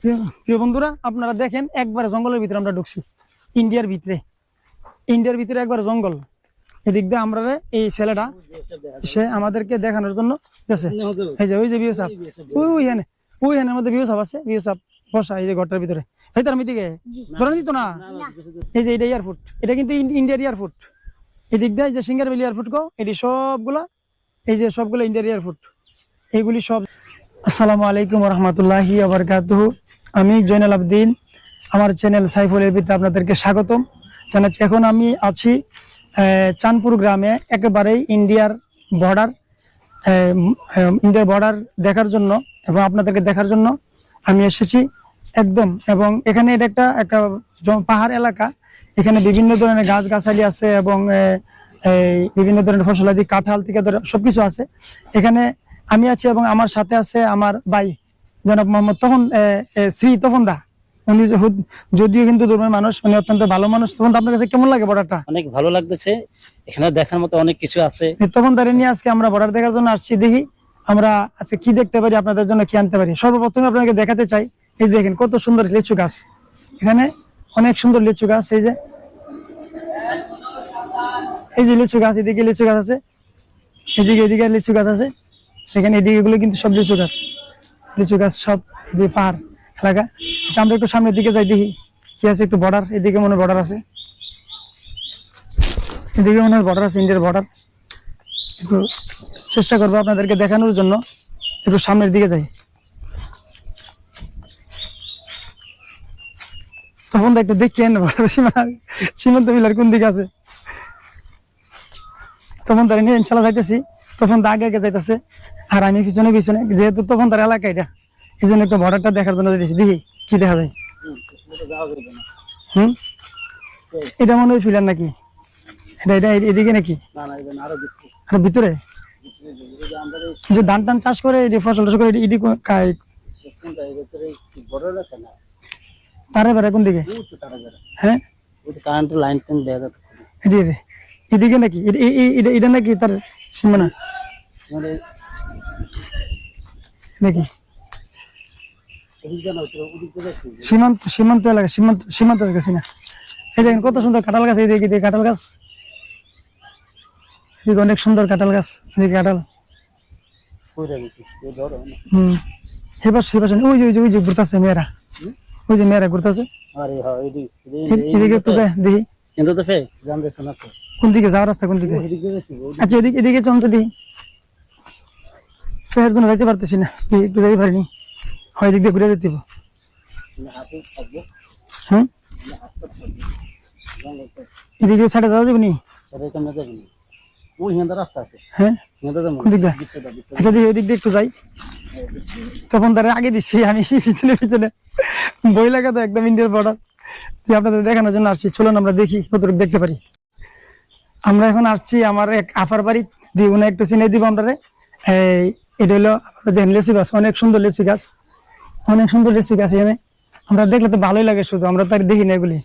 প্রিয় বন্ধুরা, আপনারা দেখেন একবারে জঙ্গলের ভিতরে আমরা ঢুকছি। ইন্ডিয়ার ভিতরে একবারে জঙ্গল। এদিক দিয়ে আমরা এই ছেলেটা সে আমাদেরকে দেখানোর জন্য গেছে। এই যে ওই যে বিও সাহেব, ওইখানের মধ্যে বিও সাহেব আছে। বিও সাহেব বসা এই যে ঘরটার ভিতরে। এই তার মিদিকে ধরে দিত না। এই যে এটা এয়ারপোর্ট, এটা কিন্তু ইন্ডিয়ার এয়ারপোর্ট। এদিক দিয়ে যে সিঙ্গারবিল এয়ারপোর্ট গো, এটি সবগুলা এই যে সবগুলো ইন্ডিয়ার এয়ারপোর্ট এইগুলি সব। আসসালামু আলাইকুম রহমতুল্লাহি ওয়া বারাকাতুহু। আমি জয়নাল আবদিন, আমার চ্যানেল সাইফুল এবিতে আপনাদেরকে স্বাগতম জানাচ্ছি। এখন আমি আছি চাঁদপুর গ্রামে, একেবারেই ইন্ডিয়ার বর্ডার দেখার জন্য এবং আপনাদেরকে দেখার জন্য আমি এসেছি একদম। এবং এখানে এটা একটা পাহাড় এলাকা। এখানে বিভিন্ন ধরনের গাছগাছালি আছে এবং বিভিন্ন ধরনের ফসলাদি, কাঁঠাল থেকে ধরে সবকিছু আছে। এখানে আমি আছি এবং আমার সাথে আছে আমার ভাই জনাব মোহাম্মদ তপন দা। উনি যদিও হিন্দু ধর্মের মানুষ, উনি অত্যন্ত ভালো মানুষ। তখন আপনার কাছে কেমন লাগে বর্ডারটা? অনেক ভালো লাগতেছে, এখানে দেখার মতো অনেক কিছু আছে। তখন দাঁড়িয়ে নিয়ে আজকে আমরা বর্ডার দেখার জন্য আসছি। দেখি আমরা আজকে কি দেখতে পারি, আপনাদের জন্য কি আনতে পারি। সর্বপ্রথমে আপনাকে দেখাতে চাই, এই দেখেন কত সুন্দর লিচু গাছ। এখানে অনেক সুন্দর লিচু গাছ। এই যে লিচু গাছ, এদিকে লিচু গাছ আছে, এদিকে লিচু গাছ আছে। এখানে এদিকে গুলো কিন্তু সব লিচু গাছ সব পাহাড় এলাকা। আমরা একটু সামনের দিকে যাই, দেখি কি আছে। একটু বর্ডার, এদিকে মনে বর্ডার আছে, এদিকে মনে হয় বর্ডার আছে, ইন্ডিয়ার বর্ডার। একটু চেষ্টা করবো আপনাদেরকে দেখানোর জন্য। একটু সামনের দিকে যাই। তখন একটু দেখেন সীমান্ত বিলার কোন দিকে আছে। তখন তার নিয়ে ইনশাল্লাহ যাইতেছি। তখন আগে যাইতেছে আর আমি পিছনে, যেহেতু তখন তার এলাকা এটা, এই জন্য একটু বর্ডারটা দেখার জন্য যাইতেছি। দেখি কি দেখা যায়। এটা মনে হয় ফিলার নাকি? এটা এদিকে নাকি আর ভিতরে যে ধান টান চাষ করে, ফসল টাস করে, তারে বেড়া কোন দিকে? হ্যাঁ, এদিকে নাকি? এটা নাকি তার সীমানা নাকি? সীমান্ত এলাকা, সীমান্ত গেছি না। এই দেখেন কত সুন্দর কাঁঠাল গাছ। এইদিকে কাঁঠাল গাছ, এদিকে অনেক সুন্দর কাঁঠাল গাছ। এদিকে কাঁঠাল। ওই যে ঘুরতেছে মেয়েরা, ওই যে মেয়েরা ঘুরতেছে। এদিকে একটু যায় দেখি কোন দিকে যাওয়ার রাস্তা, কোন দিকে? আচ্ছা এদিকে চল তো দেখি। ফের জন্য যাইতে পারতেছি না, একটু যাইতে পারিনি। হয় এদিক দিয়ে ঘুরে যেতে। হম, এদিকে সাইডে যাওয়া যাবে নি? হ্যাঁ, আচ্ছা দেখি ওই দিক দিয়ে একটু যাই। তখন তারা আগে দিচ্ছি, আমি পিছনে বই লাগা তো একদম ইন্ডিয়ার বর্ডার। আপনাদের দেখানোর জন্য আসছি। চলুন আমরা দেখি কতটুকু দেখতে পারি। আমরা এখন আসছি আমার এক আফার বাড়ি দিয়ে, উনি একটু চিনে দিব আমরা। এটা হলো দেখেন লেচু গাছ, অনেক সুন্দর লেচু গাছ, অনেক সুন্দর লেচু গাছ। এখানে আমরা দেখলে তো ভালোই লাগে, শুধু আমরা তার দেখি না এগুলি।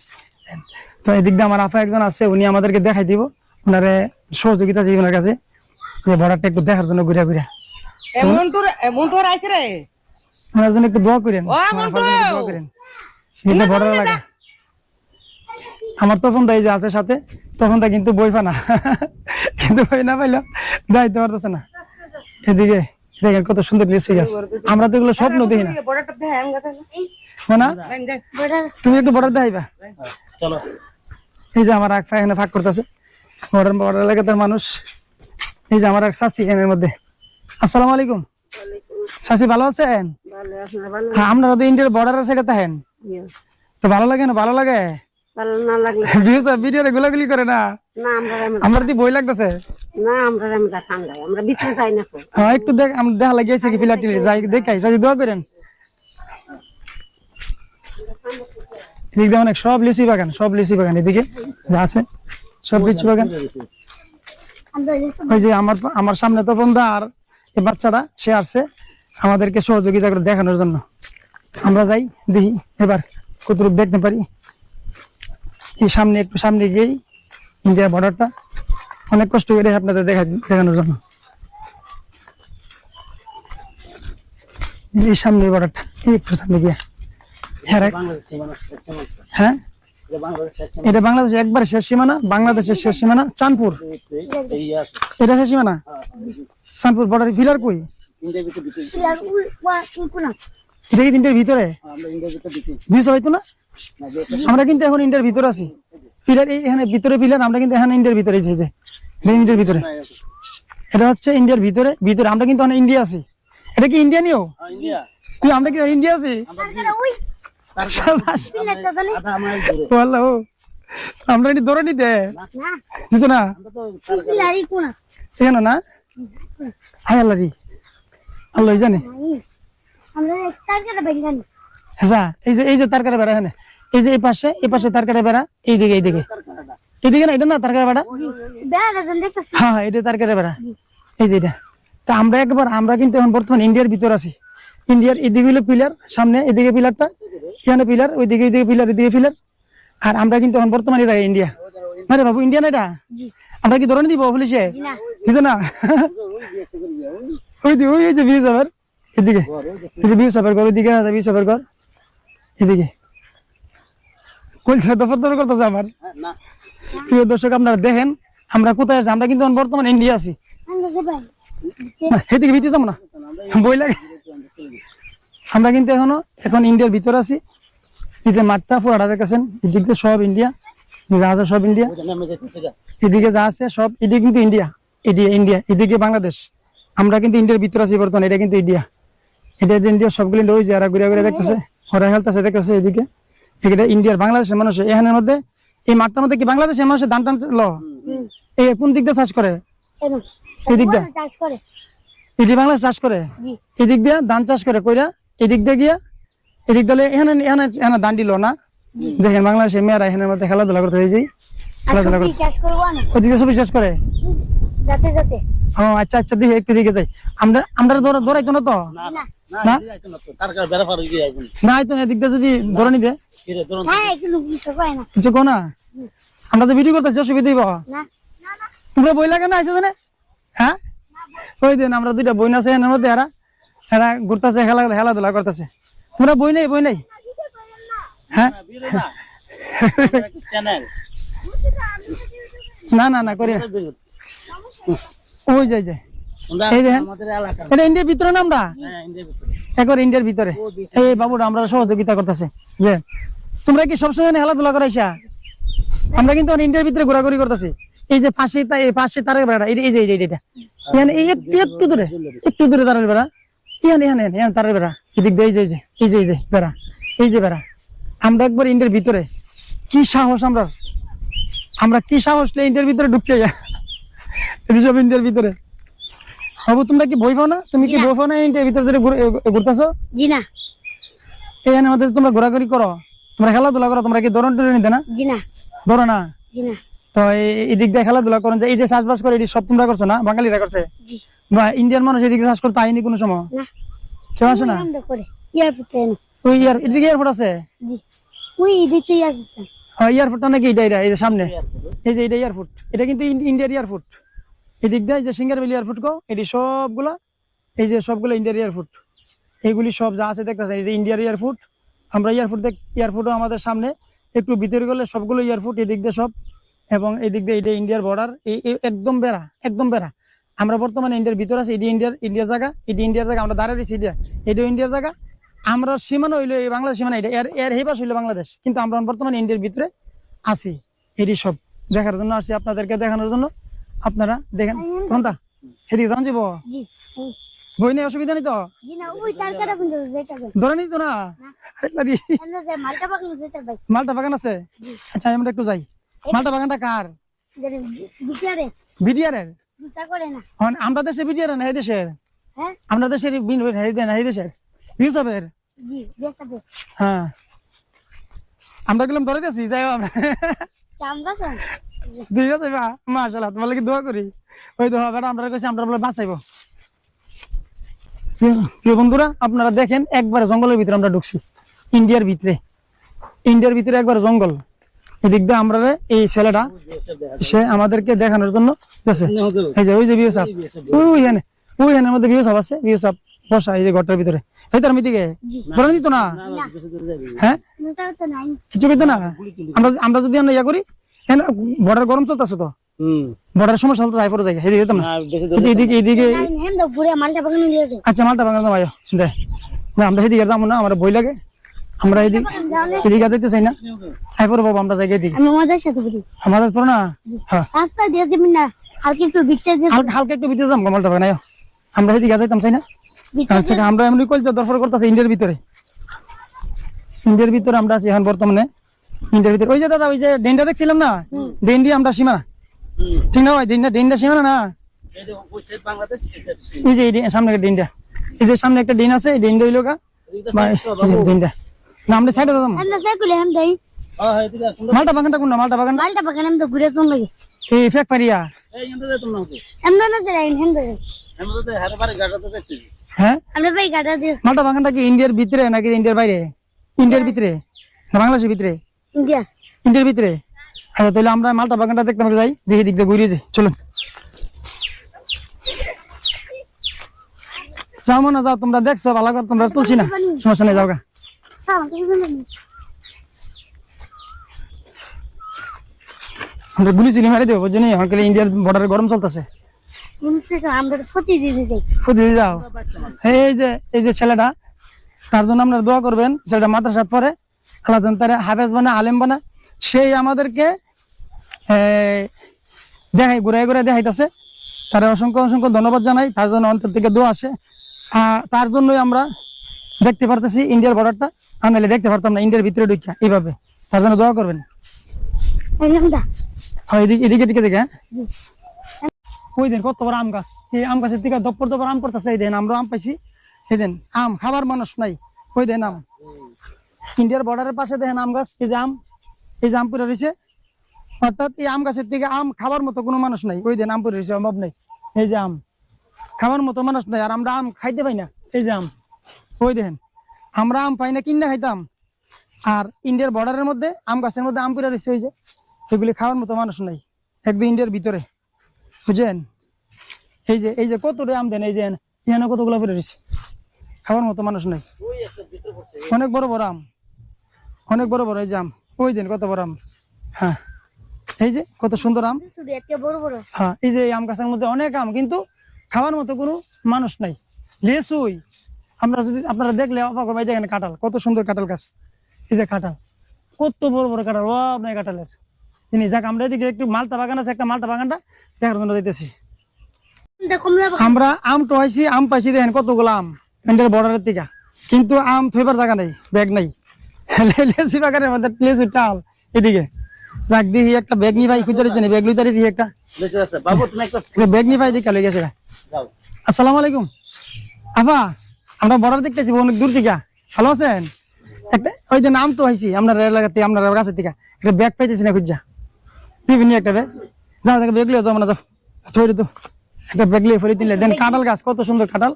তো এদিক দিয়ে আমার আফা একজন আছে, উনি আমাদেরকে দেখাই দিব। ওনারে সহযোগিতা আছে ওনার কাছে, যে বর্ডারটা একটু দেখার জন্য ঘুরে ওনার জন্য একটু দোয়া করেন। বর্ডার এলাকা আমার তখন এই যে আছে সাথে, তখন তা কিন্তু বই পানা, কিন্তু বই না পাইলো দায়িত্ব পারতেছে না। এদিকে দেখেন কত সুন্দর লিচু গাছ। আমরা তো এগুলো স্বপ্ন দেখি না। তুমি একটু বর্ডার দেখাইবা। এই যে আমার এখানে ফাঁক করতেছে বর্ডার এলাকার মানুষ। এই যে আমার এক চাচি এর মধ্যে। আসসালামু আলাইকুম চাচি, ভালো আছেন? হ্যাঁ, আমরা তো ইন্ডিয়ার বর্ডারের সাইডে থাকেন, তো ভালো লাগে না? ভালো লাগে ভিডিওতে গোলাগুলি করে না? আমার তো বই লাগতেছে। হ্যাঁ, একটু দেখা লাগিয়েছে কি ফিলার টিলি যাই দেখাই, দোয়া করেন। এদিকে অনেক সব লিচি বাগান, এদিকে যা আছে সব লিচু বাগান। ওই যে আমার সামনে তো বন্ধা আর এই বাচ্চাটা সে আসছে আমাদেরকে সহযোগিতা করে দেখানোর জন্য। আমরা যাই দেখি এবার কতটুকু দেখতে পারি। এই একটু সামনে গিয়েই ইন্ডিয়া বর্ডারটা অনেক কষ্ট করে আপনাদের দেখানোর জন্য। এই সামনে বর্ডারটা একটু সামনে গিয়ে হ্যাঁ বাংলাদেশ সীমানা শেষ সীমানা। হ্যাঁ এটা বাংলাদেশ শেষ সীমানা। এটা বাংলাদেশ একবার শেষ সীমানা, বাংলাদেশের শেষ সীমানা চাঁদপুর। এই আছে। এটা শেষ সীমানা চাঁদপুর বর্ডার পিলার কই? ইন্ডিয়ার ভিতরে দিতে। এটা কি তিনটের ভিতরে আমরা ইন্ডিয়ার ভিতরে দিতে। দিয়েছে হয়তো না? না যে আমরা কিন্তু এখন ইন্ডিয়ার ভিতরে আছি। পিলার এখানে ভিতরে পিলার, আমরা কিন্তু এখানে ইন্ডিয়ার ভিতরে, এই যে এটা ইন্ডিয়ার ভিতরে, এটা হচ্ছে ইন্ডিয়ার ভিতরে ভিতরে আমরা কিন্তু এখন ইন্ডিয়া আছি। এটা কি ইন্ডিয়া নিও? ইন্ডিয়া। তুই আমরা কি ইন্ডিয়া আছি? শাবাশ। আধা আমার দূরে। ওয়াল্লাহ, আমরা এটি ধরে নিতে দিত না আমরা তো তার এখানে না। হাই আল্লাহ রি, আল্লাহ জানে। হ্যাঁ এই যে তার কাটা বেড়া, এখানে এই যে এই পাশে তার কাটা বেড়া, এইদিকে এদিকে না, এটা না তার কাটা বেড়া। হ্যাঁ হ্যাঁ, এটা তার কাটা বেড়া, এই যে এটা। তা আমরা কিন্তু এখন বর্তমানে ইন্ডিয়ার ভিতর আছি। ইন্ডিয়ার এদিকে হলো পিলার, সামনে এদিকে পিলারটা, এখানে পিলার, ওইদিকে পিলার, এদিকে পিলার। আর আমরা কিন্তু এখন বর্তমানে ইন্ডিয়া। আরে বাবু, ইন্ডিয়া না এটা? আমরা কি ধরে দিব পুলিশে? দিত না। ওই যে বিউ সাহেবের এদিকে, এই যে বিউ সাহেবের ঘর, ওইদিকে বিউ সাহেবের ঘর, এদিকে কলকাতা দফর করতেছে আমার। না প্রিয় দর্শক, আপনারা দেখেন আমরা কোথায় আছি। আমরা কিন্তু এখন বর্তমানে ইন্ডিয়া আছি। না, সেদিকে ভিতরে যাবো না, বই লাগে। আমরা কিন্তু এখন ইন্ডিয়ার ভিতর আছি। এই যে মাঠটা পুরাটা দেখেছেন, এদিক দিয়ে সব ইন্ডিয়া, যা আছে সব ইন্ডিয়া। নামে যেতেছে যা। এদিকে যা আছে সব, এদিকে কিন্তু ইন্ডিয়া, ইন্ডিয়া, এদিকে বাংলাদেশ। আমরা কিন্তু ইন্ডিয়ার ভিতর আছি বর্তমানে। এটা কিন্তু ইন্ডিয়া, এটা যে ইন্ডিয়া, সবগুলো ইন্ডিয়া। ওই যারা ঘুরে ঘুরে দেখতেছে, ওরা খেলতেছে দেখতেছে এদিকে। এটা ইন্ডিয়ার, বাংলাদেশের মানুষ এখানের মধ্যে, এই মাঠটার মধ্যে কি বাংলাদেশের মানুষের ধান টান এই কোন দিক দিয়ে চাষ করে? এদিক দিয়ে এটি বাংলাদেশ চাষ করে, এদিক দিয়ে ধান চাষ করে কইরা, এদিক দিয়ে গিয়া এদিক দলে এখানে ধান দিল না। দেখেন বাংলাদেশের মেয়েরা এখানের মধ্যে খেলাধুলা করতে, এই যে খেলাধুলা করতে ওদিকে সবই চাষ করে। ও আচ্ছা আচ্ছা, দেখি একটু দিকে যাই। আমরা দৌড়াইতো না তো? না তার কাছে বেড়া পার হয়ে যায়। না, এই তো এদিক দিয়ে যদি ধরে নিতে ফিরে দরন কিছু কো না। আমরা তো ভিডিও করতেছি, অসুবিধা দিব। তোমরা বই লাগে না আইসো জানে? হ্যাঁ, ওই দিন আমরা দুইটা বই আছে এর মধ্যে, এরা ঘুরতেছে, খেলাধুলা করতেছে। তোমরা বই নাই? হ্যাঁ, চ্যানেল না করি না। ওই যাই এই দেখেন, আমাদের এলাকা। এটা ইন্ডিয়ার ভিতরে না? আমরা হ্যাঁ, ইন্ডিয়ার ভিতরে। একবার ইন্ডিয়ার ভিতরে। এই বাবুরা আমরা সহযোগিতা করতেছে। যে তোমরা কি সবসময় খেলাধুলা করাইছা? আমরা কিন্তু ইন্ডিয়ার ভিতরে ঘোরাঘুরি করতেছি। এই যে পাশে তারের বেড়া, এই যে এটা এখানে একটু দূরে তারের বেড়া, এখানে তারের বেড়া, এদিক দিয়ে এই যে বেড়া, এই যে বেড়া। আমরা একবার ইন্ডিয়ার ভিতরে। কি সাহস আমরা কি সাহস ইন্ডিয়ার ভিতরে ঢুকছে, সব ইন্ডিয়ার ভিতরে। বাবু, তোমরা কি বই পাও না? তুমি কি বই পাও না? ইন্ডিয়ার ভিতরে ঘুরতেছো? জি না। এখানে মধ্যে তোমরা ঘোরাঘুরি করো, তোমরা খেলাধুলা করো, তোমরা কি দৌড়ন টুরে নিতে না? জি না। ধরো না? জি না। তো এদিক দিয়ে খেলাধুলা করেন, এই যে চাষবাস করে, এটি সব তোমরা করছো না? বাঙালিরা করছে? জি। বা ইন্ডিয়ান মানুষ এদিকে চাষ করতে আইনি কোনো সময়? না। কেউ আসে না? আমরা করে এয়ারপোর্ট না। ওই এদিকে এয়ারপোর্ট আছে? জি। ওই দিতে এয়ারপোর্ট। হ্যাঁ, এয়ারপোর্টটা নাকি এটা এই যে সামনে, এই যে এটা এয়ারপোর্ট। এটা কিন্তু ইন্ডিয়ার এয়ারপোর্ট। এদিক দিয়ে যে সিঙ্গারবিল এয়ারপোর্ট কো, এটি সবগুলা, এই যে সবগুলো ইন্ডিয়ার এয়ারপোর্ট। এইগুলি সব যা আছে দেখতেছেন, এটা ইন্ডিয়ার এয়ারপোর্ট। আমরা এয়ারপোর্টও আমাদের সামনে, একটু ভিতরে গেলে সবগুলো এয়ারপোর্ট, এদিক দিয়ে সব। এবং এদিক দিয়ে এটা ইন্ডিয়ার বর্ডার, একদম বেড়া। আমরা বর্তমানে ইন্ডিয়ার ভিতরে আছি। এটি ইন্ডিয়ার জায়গা, আমরা দাঁড়িয়ে রয়েছি। এটা ইন্ডিয়ার জায়গা। আমরা সীমানা হইলো এই বাংলাদেশ সীমানা, এটা এর হেবাস হইলো বাংলাদেশ, কিন্তু আমরা বর্তমানে ইন্ডিয়ার ভিতরে আছি। এটি সব দেখার জন্য আসছি, আপনাদেরকে দেখানোর জন্য। আপনারা দেখেন কোনটা, সেদিকে যান যাবো। জি। বই নেই, অসুবিধা নেই তো? জি না, ওই তার কাটা বন্ধ যেটা ভাই। ধরে নিত না? আমরা যে মালটা বাগান যেটা ভাই। মালটা বাগান আছে? আচ্ছা, আমরা একটু যাই। মালটা বাগানটা কার? বিচারে বিডিআরের? বিচার করে না। আমরা দেশে বিডিআর না, এই দেশের? হ্যাঁ। আমরা দেশের এই দেশের ইউসবের? জি, বেসাবে। হ্যাঁ, আমরা গেলাম ধরে দিয়েছি, যাই হোক আমরা। চামড়া চান। ঠিক আছে বা, মাশাআল্লাহ, তোমার লাগি দোয়া করি। ওই দোয়া বেটা আমরা কইছি, আমরা বলে বাঁচাইবো। প্রিয় বন্ধুরা, আপনারা দেখেন, একবারে জঙ্গলের ভিতরে আমরা ঢুকছি। ইন্ডিয়ার ভিতরে একবার জঙ্গল। এদিক দিয়ে আমরা এই ছেলেটা, সে আমাদেরকে দেখানোর জন্য গেছে। এই যে ওই যে বিউ সাহেব, ওইখানের মধ্যে বিউ সাহেব আছে। বিউ সাহেব বসা এই যে ঘরটার ভিতরে এই তার দিকে ধরে দিত না না না কিছু করে যাবি হ্যাঁ মোটাও তো নাই কিছু করতে না আমরা যদি আমরা ইয়া করি বর্ডার গরম চলতেছে তো বর্ডার সমস্যা হতো তাই পরে যাই এদিকে যেতাম না না বেশি দূরে এদিকে এদিকে নাই হেম দাও ঘুরে মালটা বাগানে নিয়ে যাও আচ্ছা মালটা বাগান যাবো আয়ো দে না আমরা সেদিকে যাবো না আমার বই লাগে আমরা এদিকে এদিকে যেতে চাই না তাই পরে বাবা আমরা যাই এদিকে আমি আমাদের সাথে বলি আমাদের পরে না হ্যাঁ রাস্তা দিয়ে দিবি না হালকা একটু বিচে দিয়ে হালকা হালকা একটু ভিতরে যাবো মালটা বাগান আয়ো আমরা সেদিকে যাইতাম চাই না আচ্ছা আমরা এমনি কলচা দরকার করতেছি ইন্ডিয়ার ভিতরে আমরা আছি এখন বর্তমানে ইন্ডিয়ার ভিতরে ওই যে দাদা ওই যে ডেন্ডা দেখছিলাম না ডেন্ডি আমরা সীমানা ঠিক না ভাই ডেন্ডা সীমানা না এই যে ওই সাইড বাংলাদেশ এই সাইড এই যে সামনে একটা ডেন্ডা এই যে সামনে একটা ডেন আছে এই ডেন্ডা হইলো গা ডেন্ডা না আমরা সাইডে দাদা আমরা সাইকেলে হেম দেই হ্যাঁ হ্যাঁ এদিকে আসুন মালটা বাগানটা কোনটা মালটা বাগান মালটা বাগানে আমি তো ঘুরে চল লাগে এই ফেক পারিয়া এই এন্ড দে তুমি নাও এমন না স্যার হেম দেই আমরা তো হারে বারে গাড়াতে দেখতেছি হ্যাঁ আমরা ভাই গাড়া দিয়ে মালটা বাগানটা কি ইন্ডিয়ার ভিতরে নাকি ইন্ডিয়ার বাইরে ইন্ডিয়ার ভিতরে না বাংলাদেশের ভিতরে ইন্ডিয়া ইন্ডিয়ার ভিতরে আচ্ছা তাহলে আমরা মালটা বাগানটা দেখতে যাই দেখি দিক দিয়ে ঘুরিয়ে যাই চলুন যাও মনে যাও তোমরা দেখছো ভালো করে তোমরা তুলছি না সমস্যা নেই যাও গা আমরা গুলি চিলি মারি দেবো বুঝলি এখন খালি ইন্ডিয়ার বর্ডারে গরম চলতেছে আমরা ক্ষতি দিয়ে যাই খুঁজে যাও এই যে ছেলেটা তার জন্য আপনারা দোয়া করবেন ছেলেটা মাদ্রাসাত পড়ে আল্লাহ যেন তার হাফেজ বানা আলেম বানা সেই আমাদেরকে দেখাই ঘুরে ঘুরে দেখাইতেছে তার অসংখ্য অসংখ্য ধন্যবাদ জানাই তার জন্য অন্তর থেকে দোয়া আসে তার জন্যই আমরা দেখতে পারতেছি ইন্ডিয়ার বর্ডারটা আর নাহলে দেখতে পারতাম না ইন্ডিয়ার ভিতরে ঢুকিয়া এইভাবে তার জন্য দোয়া করবেন হ্যাঁ এদিকে দেখে হ্যাঁ ওই দেন কত বড় আম গাছ এই আম গাছের থেকে দপ্পর আম পড়তেছে এই দেন আমরা আম পাইছি এই দেন আম খাবার মানুষ নাই ওই দেন আম ইন্ডিয়ার বর্ডারের পাশে দেখেন আম গাছ এই যে আম পুরে রয়েছে অর্থাৎ এই আম গাছের থেকে আম খাবার মতো কোনো মানুষ নাই ওই দেন আম পুরে রয়েছে অভাব নাই এই যে আম খাবার মতো মানুষ নাই আর আমরা আম খাইতে পাই না এই যে আম ওই দেখেন আমরা আম পাই না কিনে খাইতাম আর ইন্ডিয়ার বর্ডারের মধ্যে আম গাছের মধ্যে আম পুরে রয়েছে ওই যে এগুলি খাওয়ার মতো মানুষ নাই একদম ইন্ডিয়ার ভিতরে বুঝছেন এই যে কতটা আম দেন এই যে এখানে কতগুলো পরে রয়েছে খাওয়ার মতো মানুষ নাই ওই একটা ভিতর পড়ছে অনেক বড় বড় আম অনেক বড় বড় এই যে আম ওই দেন কত বড় আম হ্যাঁ এই যে কত সুন্দর আম বড় বড় হ্যাঁ এই যে আম গাছের মধ্যে অনেক আম কিন্তু খাওয়ার মতো কোনো মানুষ নাই লেসুই আমরা যদি আপনারা দেখলে অবাক হবে এখানে কাঁঠাল কত সুন্দর কাঁঠাল গাছ এই যে কাঁঠাল কত বড় বড় কাঁঠাল ও আপনার কাঁঠালের জিনিস যাক আমরা এদিকে একটু মালটা বাগান আছে একটা মালটা বাগানটা দেখার জন্য দিতেছি আমরা আম টোহাইছি আম পাইছি দেখেন কতগুলো আম ইন্ডিয়ার বর্ডারের থেকে কিন্তু আম থইবার জায়গা নেই ব্যাগ নাই লেসি বাগানের মধ্যে লেসু টাল এদিকে যাক দিহি একটা ব্যাগ নি ভাই খুঁজে দিচ্ছেন ব্যাগ লইতারি দিহি একটা বেঁচে আছে বাবু তুমি একটা ব্যাগ নি ভাই দিকে লই গেছে যাও আসসালামু আলাইকুম আফা আমরা বর্ডার দেখতেছি অনেক দূর থেকে ভালো আছেন একটা ওই যে নাম তো হয়েছি আমরা এলাকাতে আমরা গাছের থেকে একটা ব্যাগ পাইতেছি না খুঁজা দিবিনি একটা ব্যাগ যাও দেখে ব্যাগ লিয়ে যাও না যাও থইরে তো একটা ব্যাগ লিয়ে ফেরে দিলে দেন কাঁঠাল গাছ কত সুন্দর কাঁঠাল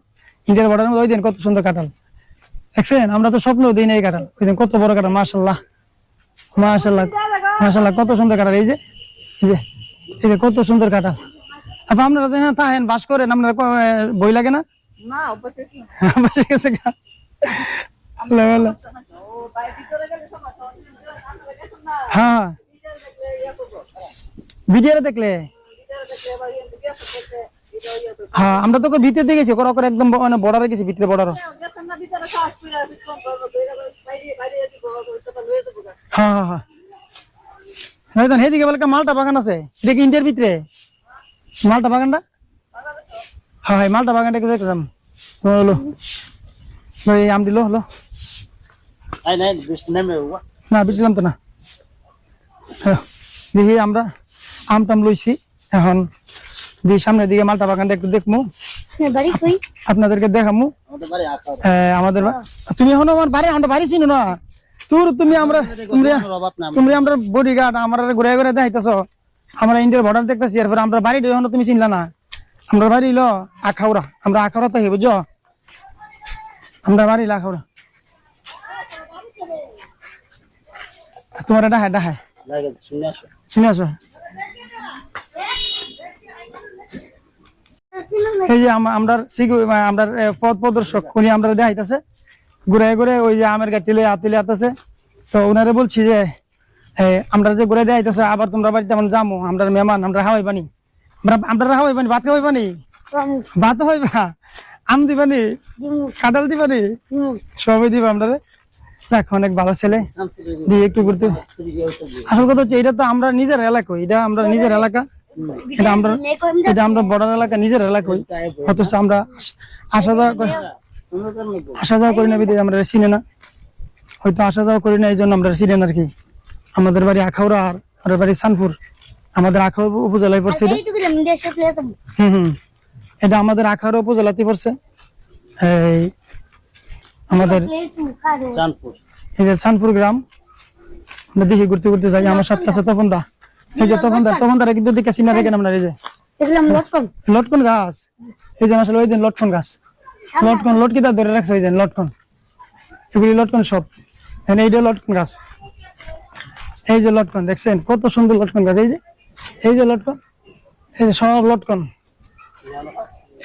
ইন্ডিয়ার বর্ডার ওই দেন কত সুন্দর কাঁঠাল দেখছেন আমরা তো স্বপ্নও দিই না এই কাঁঠাল ওই দেন কত বড় কাঁঠাল মাশাল্লাহ মাশাল্লাহ মাশাল্লাহ কত সুন্দর কাঁঠাল এই যে কত সুন্দর কাঁঠাল আচ্ছা আপনারা যে না থাকেন বাস করেন আপনারা বই লাগে না বসে গেছে হ্যাঁ ভিডিও দেখলে হ্যাঁ আমরা তো ভিতরে দিয়ে গেছি ওরা একদম বর্ডারে গেছি ভিতরে বর্ডার হ্যাঁ হ্যাঁ হ্যাঁ সেদিকে বলে একটা মালটা বাগান আছে এটা কি ইন্ডিয়ার ভিতরে মালটা বাগানটা হ্যাঁ মালটা বাগানটা দেখলাম হলো ওই আম দিল হলো আই নাই বেশ নেমে না বুঝলাম তো না দেখি আমরা আম টাম লইছি এখন দিয়ে সামনের দিকে মালটা বাগানটা একটু দেখবো আপনাদেরকে দেখামু আমাদের বাড়ি আকার আমাদের তুমি এখন আমার বাড়ি আমরা বাড়ি চিনো না তুমি আমরা তুমি আমরা বডিগার্ড আমরা ঘুরে ঘুরে দেখাইতেছ আমরা ইন্ডিয়ার বর্ডার দেখতেছি এরপরে আমরা বাড়ি এখন তুমি চিনলা না আমরা বাড়ি লো আখাউড়া আমরা আখাউড়া তো বুঝছো আমরা বাড়ি আখাউড়া তোমার ডাহায় ডাহায় লাগে শুনে আসো শুনে আসো এই যে আমরা আমরা পথ প্রদর্শক উনি আমরা দেখাইতেছে ঘুরে ঘুরে ওই যে আমের গাছ তুলে তুলে আসতেছে। তো ওনারে বলছি যে আমরা যে ঘুরে দেখাইতেছে আবার তোমরা বাড়িতে তেমন যাবো, আমরা মেহমান, আমরা হাওয়াই পানি, আমরা হাওয়াই পানি, ভাত খাওয়াই পানি, ভাত হইবা, আম দিবানি, কাঁঠাল দিবানি, সবই দিবা আমরা। দেখ অনেক ভালো ছেলে, দিয়ে একটু ঘুরতে। আসল কথা হচ্ছে এটা তো আমরা নিজের এলাকা, এটা আমরা নিজের এলাকা, এটা আমরা বর্ডার এলাকা, নিজের এলাকা, অথচ আমরা আসা যাওয়া করি না, বিধে আমরা চিনে না, হয়তো আসা যাওয়া করি না এই জন্য আমরা চিনেন আর কি। আমাদের বাড়ি আখাউড়া আর আমাদের বাড়ি সানপুর, আমাদের আখাউড়া উপজেলায় পড়ছে এটা। এটা আমাদের আখাউড়া উপজেলাতে পড়ছে। এই আমাদের এই যে চাঁদপুর গ্রাম, আমরা দেখি ঘুরতে ঘুরতে যাই। আমার সাথে আছে তপন দা, এই যে তপন দা কিন্তু দেখে চিনা রেখেন আপনার। এই যে লটকন গাছ, এই যে আসলে ওই দিন লটকন গাছ, লটকিটা ধরে রাখছে ওই দিন লটকন, এগুলি লটকন সব, এইটা লটকন গাছ। এই যে লটকন দেখছেন কত সুন্দর লটকন গাছ, এই যে লটকন, এই যে সব লটকন,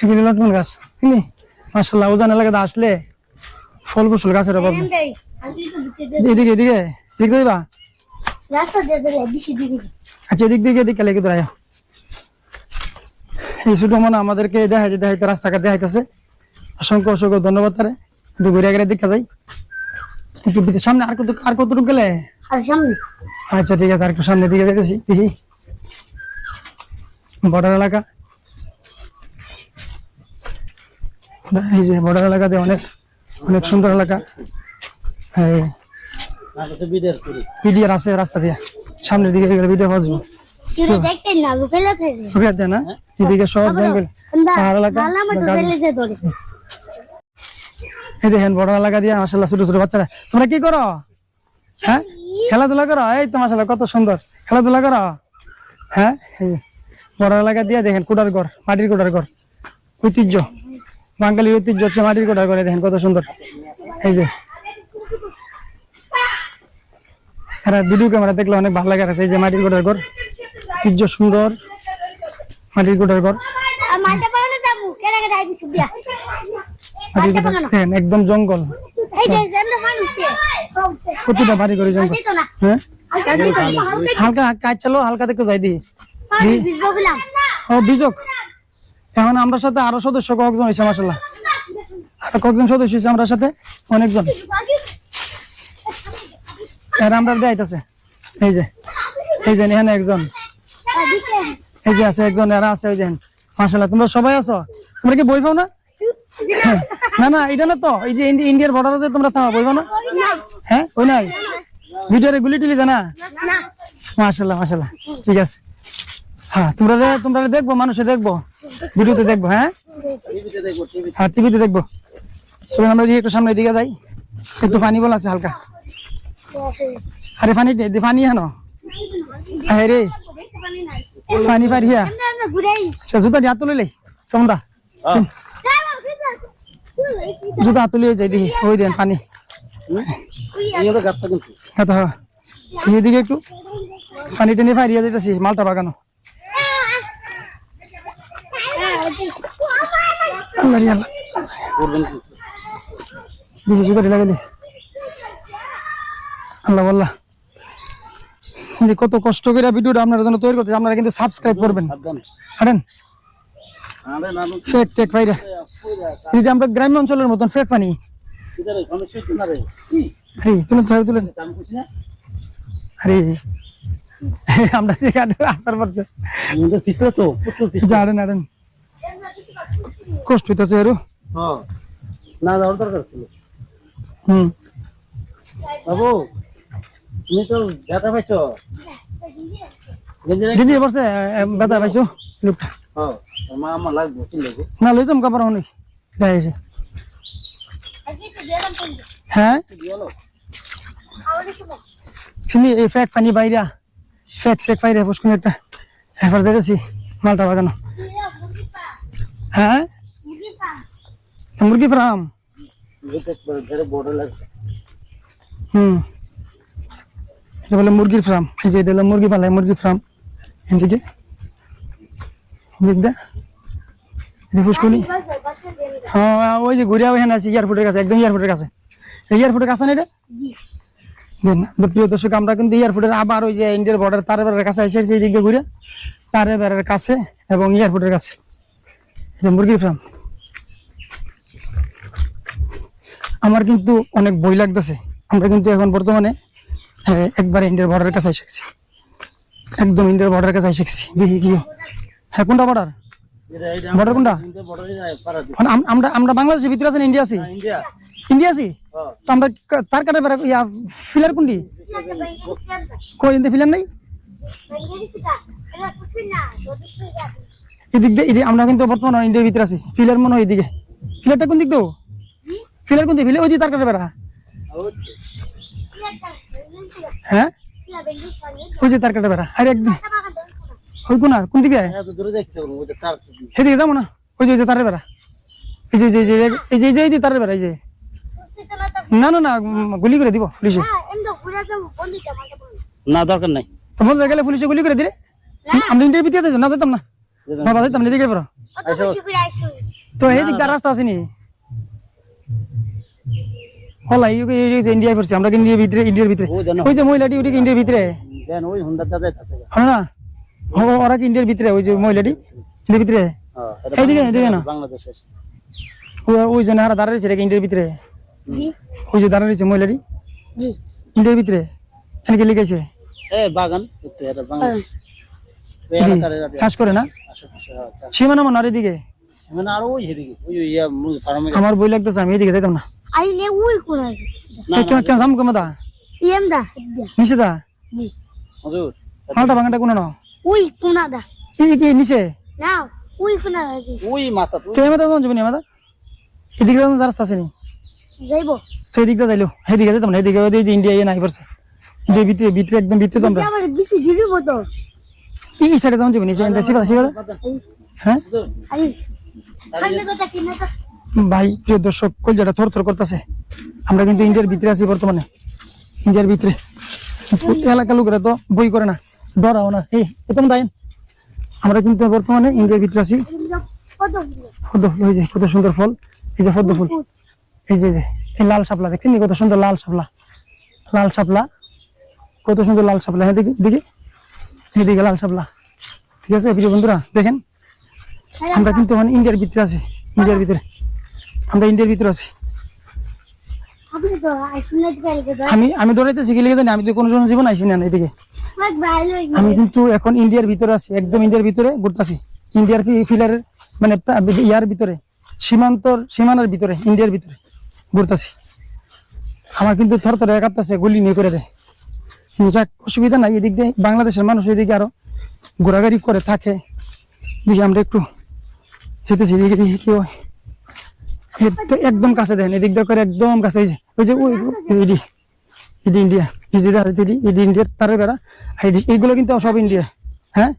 এগুলি লটকন গাছ। বুঝলি মাশাআল্লাহ, উজান এলাকাতে আসলে ফল ফসল গাছের অভাব নেই। এদিকে এদিকে দিক দিবা, আচ্ছা এদিক দিকে এদিকে লেগে দাঁড়ায়। এই ছোট মনে আমাদেরকে দেখাইতে রাস্তাঘাট দেখাইতেছে, অসংখ্য অসংখ্য ধন্যবাদ তারে। একটু ঘুরে ঘুরে দেখা যাই, একটু সামনে আর কতটুকু গেলে, আচ্ছা ঠিক আছে আর একটু সামনের দিকে যেতেছি। দেখি বর্ডার এলাকা, এই যে বর্ডার এলাকাতে অনেক অনেক সুন্দর এলাকা। পিডিআর আছে রাস্তা দিয়ে, সামনের দিকে ভিডিও পাওয়া যাবে না, এদিকে সব জঙ্গল পাহাড় এলাকা। এই দেখেন বর্ডার এলাকা দিয়ে মাশাআল্লাহ ছোট ছোট বাচ্চারা। তোমরা কি করো? হ্যাঁ খেলাধুলা করো? এই তো মাশাআল্লাহ কত সুন্দর খেলাধুলা করো। হ্যাঁ এই বর্ডার এলাকা দিয়ে দেখেন কুটার ঘর, মাটির কুটার ঘর, ঐতিহ্য, বাঙালির ঐতিহ্য হচ্ছে মাটির কুটার ঘরে। দেখেন কত সুন্দর, এই যে এরা ভিডিও ক্যামেরা দেখলে অনেক ভালো লাগে। এই যে মাটির কুটার ঘর, ঐতিহ্য সুন্দর মাটির কুটার ঘর, দেখেন একদম জঙ্গল, প্রতিটা বাড়ি করে জঙ্গল। হ্যাঁ হালকা কাজ চালো, হালকা দেখতে যাই দিই। ও বিজক, এখন আমরা সাথে আরো সদস্য কয়েকজন হয়েছে মাশাআল্লাহ, আরো কয়েকজন সদস্য হয়েছে আমরা সাথে অনেকজন। এরা আমরা দেখাইতেছে, এই যে এখানে একজন, এই যে আছে একজন, এরা আছে ওই যে মাশাআল্লাহ। তোমরা সবাই আছো? তোমরা কি বই পাও না? না না এটা না তো, এই যে ইন্ডিয়ার বর্ডার আছে, তোমরা থামা বই পাও না? হ্যাঁ ওই নাই ভিডিওরে গুলি টুলি দেনা? মাশাআল্লাহ মাশাআল্লাহ, ঠিক আছে। হ্যাঁ তোমরা দেখবো, মানুষে দেখবো, ভিডিওতে দেখবো। হ্যাঁ হ্যাঁ টিভিতে দেখবো। চলুন আমরা একটু সামনের দিকে যাই, একটু পানি বল আছে হালকা। আরে পানি হেন রে, পানি পারিয়া জুতা দিয়ে হাত তুলিলে তোমরা, জুতা হাত তুলিয়ে যাই দেখি। ওই দেন পানি এদিকে একটু পানি টেনে ফারিয়া যাইতেছি, মালটা বাগানো। আল্লাহ রে আল্লাহ, দেখি জুতাটি লাগাইলে আল্লাহ বল্লাহ। কত কষ্ট করে ভিডিওটা আপনার জন্য তৈরি করতেছি, আপনারা কিন্তু সাবস্ক্রাইব করবেন। হাঁটেন ফেক টেক পাইরা, এই যে আমরা গ্রাম্য অঞ্চলের মতন ফেক পানি। তুলেন আরে আমরা আসার পারছে হাঁটেন হাঁটেন, কষ্ট হইতেছে আরো। বাবু তুমি তো ব্যথা পাইছো? দিদি পড়ছে ব্যথা পাইছো লোকটা? না লই যাম কাপড় অনেক দেখাইছে। হ্যাঁ শুনি এই ফেক পানি বাইরা, ফেক বাইরে পুষ্কুনি একটা এবার যাইতেছি মালটা বাগানো। হ্যাঁ মুরগি ফার্ম, এটা বলে মুরগির ফার্ম। এই যে এটা হলো মুরগি পালায়, মুরগি ফার্ম। এদিকে এই ফুসকুনি হ্যাঁ ওই যে ঘুরে ওখানে আছে এয়ারপোর্টের কাছে, একদম এয়ারপোর্টের কাছে। এয়ারপোর্টের কাছে না এটা? দেন না। তো প্রিয় দর্শক, আমরা কিন্তু এয়ারপোর্টের আবার ওই যে ইন্ডিয়ার বর্ডার তারেবেড়ার কাছে এসেছি, এই দিকে ঘুরে তারেবেড়ার কাছে এবং এয়ারপোর্টের কাছে। এটা মুরগির ফার্ম। আমার কিন্তু অনেক বই লাগতেছে। আমরা কিন্তু এখন বর্তমানে একবার ইন্ডিয়ার বর্ডারের কাছে এসেছি, একদম ইন্ডিয়ার বর্ডারের কাছে এসেছি। দেখি কি হ্যাঁ কোনটা বর্ডার, বর্ডার কোনটা? আমরা আমরা বাংলাদেশের ভিতরে আছি না ইন্ডিয়া আছি? ইন্ডিয়া। ইন্ডিয়া আছি তো আমরা তার কাটা বেড়া ফিলার কোনটি কই ইন্দে ফিলার নাই এদিক দিয়ে আমরা কিন্তু বর্তমানে ইন্ডিয়ার ভিতরে আছি। ফিলার মনে হয় এদিকে। ফিলারটা কোন দিক তো? ফিলার কোন দিক? ফিলার ওই দিকে তার কাটা বেড়া। হ্যাঁ ওই যে তার কাটা বেড়া। আর একদিন ওই কোন কোন দিকে সেদিকে যাবো না? ওই যে তারের বেড়া, এই যে এই যে এই যে তারের বেড়া, এই যে না না না গুলি করে দিব পুলিশে। না দরকার নাই। তো বলতে গেলে পুলিশে গুলি করে দিলে আমরা ইন্ডিয়ার ভিতরে না যেতাম না, বাবা যেতাম না। এদিকে তো এই দিকটা রাস্তা আসেনি হলাই ইন্ডিয়ায় পড়ছি আমরা। ইন্ডিয়ার ভিতরে, ইন্ডিয়ার ভিতরে ওই যে মহিলাটি ওটি ইন্ডিয়ার ভিতরে ওই হুন্দার দাদা হলো না? ওরা কি ইন্ডিয়ার ভিতরে? ওই যে মহিলাটি ইন্ডিয়ার ভিতরে এইদিকে এদিকে না বাংলাদেশের ওই যে না দাঁড়িয়েছে রেখে ইন্ডিয়ার ভিতরে। ওই যে দাঁড়িয়েছে মহিলাটি ইন্ডিয়ার ভিতরে এনেকে লিখেছে বাগান বাংলাদেশ চাষ করে না সীমানা মনে আর এদিকে। মানে আরো ওই হেদিকে ওই ফার্মে আমার বই লাগতেছে, আমি এদিকে যাইতাম না। কেন যাম কমা নিচে দা হুজুর মালটা বাগানটা কোনো না কি নিচে ওই মাথা তো এমাদা যাবো নি আমাদা এদিকে যাবো রাস্তা আসেনি তো এদিকটা যাইলো সেদিকে যেতাম না। এদিকে যে ইন্ডিয়া ইয়ে নাই পড়ছে ইন্ডিয়ার ভিতরে ভিতরে একদম ভিতরে তো আমরা এই সাইডে যাবো নিচে শিবাদা শিবাদা। হ্যাঁ ভাই প্রিয় দর্শক, কলজাটা থর থর করতেছে। আমরা কিন্তু ইন্ডিয়ার ভিতরে আছি বর্তমানে, ইন্ডিয়ার ভিতরে। এলাকা লোকেরা তো বই করে না, ডরাও না। এই তোমরা দেন আমরা কিন্তু বর্তমানে ইন্ডিয়ার ভিতরে আছি। ওই যে কত সুন্দর ফল, এই যে পদ্ম ফুল, এই যে এই লাল শাপলা দেখছেন কত সুন্দর লাল শাপলা, লাল শাপলা কত সুন্দর লাল শাপলা। হ্যাঁ দেখি দেখি এদিকে লাল শাপলা। ঠিক আছে প্রিয় বন্ধুরা, দেখেন আমরা কিন্তু এখন ইন্ডিয়ার ভিতরে আছি, ইন্ডিয়ার ভিতরে আমরা ইন্ডিয়ার ভিতরে আছি। আমি দৌড়াইতেছি গেলে জানি, আমি তো কোনো জীবন আইসি না এদিকে। আমি কিন্তু এখন ইন্ডিয়ার ভিতরে আছি, একদম ইন্ডিয়ার ভিতরে ঘুরতেছি। ইন্ডিয়ার ফিলারের মানে ইয়ার ভিতরে, সীমানার ভিতরে, ইন্ডিয়ার ভিতরে ঘুরতেছি। আমার কিন্তু থর থর কাঁপতেছে, গুলি নিয়ে করে দেয়। যাক অসুবিধা নাই, এদিক দিয়ে বাংলাদেশের মানুষ এদিকে আরো ঘোরাঘুরি করে থাকে। দেখি আমরা একটু যেতেছি দেখি কি হয়। একদম কাছে দেন, এদিক দিয়ে করে একদম কাছে। ওই যে ইন্ডিয়া, ইন্ডিয়ার তারে বেড়া। এইগুলো কিন্তু সব ইন্ডিয়া। হ্যাঁ